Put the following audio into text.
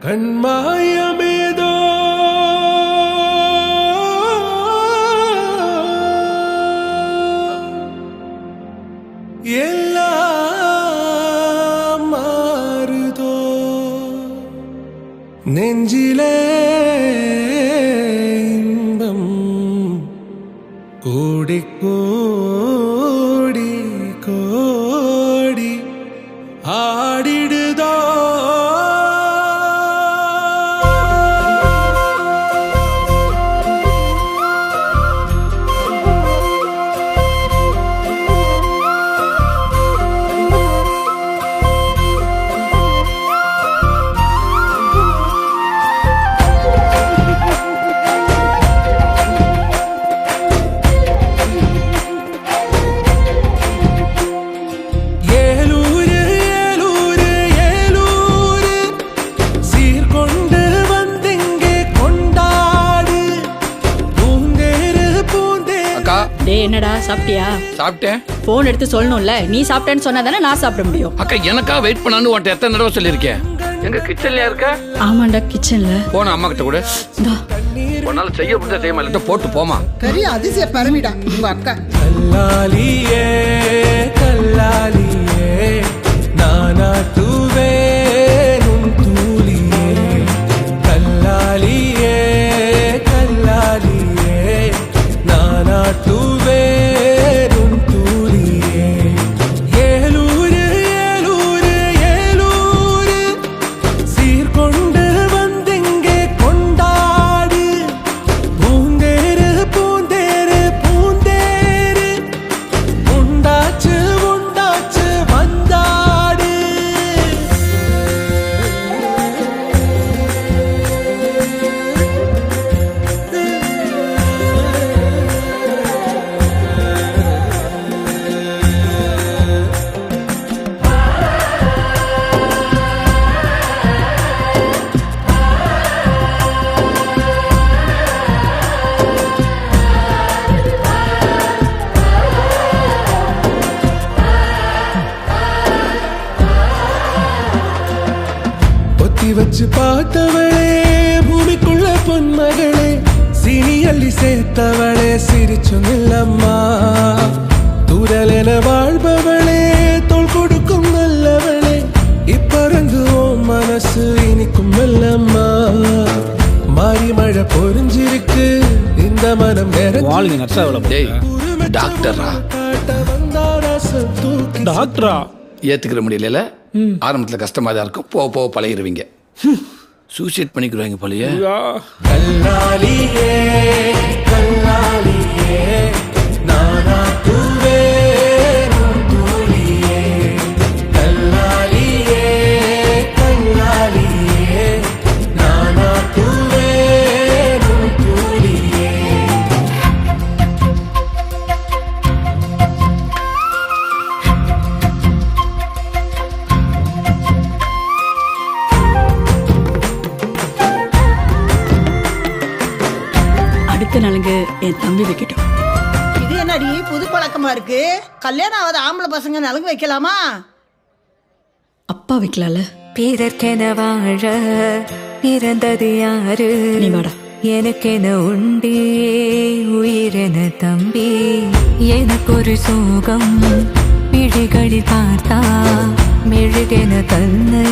கண்மாயமேதோ எல்லாம் மாறுதோ நெஞ்சிலே இன்பம் கோடி கோடி கோடி ஆடிடுதோ என்னடா சாப்பிட்டியா? சாப்பிட்டேன். போன் எடுத்து சொல்லணும்ல, நீ சாப்பிட்டேன்னு சொன்னாதானே நான் சாப்பிட முடியும். அக்கா எனக்கா வெயிட் பண்ணான்னு உன்ட்ட எத்தனை தடவை சொல்லியிருக்கேன். எங்க கிச்சன்லயா இருக்க? ஆமாண்டா கிச்சன்ல. போன அம்மா கிட்ட கூட உன்னால செய்ய முடிஞ்ச செய்ய மாட்டேன் போட்டு போமா. பெரிய அதிசய பரமிடா உங்க அக்கா. கல்லாலியே கல்லாலியே நானா தூவே நும் தூலியே கல்லாலியே கல்லாலியே நானா தூவே நும் தூலியே ஏலூரு ஏலூரு ஏலூரு சீர்கொண்டு வந்திங்கே கொண்டாடு பூந்தேரு பூந்தேரு பூந்தேரு உண்டாச்சு உண்டாச்சு வந்தாடு. பொத்தி வச்சு பார்த்தவளே பூமிக்குள்ள பொன்மகளே சீனி அள்ளி சேர்த்தவளே சிரிச்சும் இல்லம்மா தூரலென வாழ்பவளே தோள் கொடுக்கும் நல்லவளே இப்பறங்குவோம் மனசு இனிக்கும் இல்லம்மா மாறி மழை பொறிஞ்சிருக்கு இந்த மனம் டாக்டரா டாக்டரா ஏத்துக்கிற முடியல. ஆரம்பத்துல கஷ்டமா தான் இருக்கும், போக போக பழகிடுவீங்க. சூசைட் பண்ணிக்கிறாங்க போலயே. கல்லாலியே கல்லாலியே நானா தூவே நும் தூலியே கல்லாலியே கல்லாலியே நானா தூவே நும் தூலியே. அடுத்த நலங்கு என் தம்பி வைக்கட்டும். இது என்னடி புது பழக்கமா இருக்கு? கல்யாணம் ஆகாத ஆம்பளை பசங்க நலங்கு வைக்கலாமா? அப்பா வைக்கலாம்ல. பிறர்க்கென வாழ பிறந்தது யாரு? நீ வாடா. எனக்கென உண்டே உயிரென தம்பி. எனக்கு ஒரு சோகம் விழிகளில் பார்த்தா மெழுகென தன்னை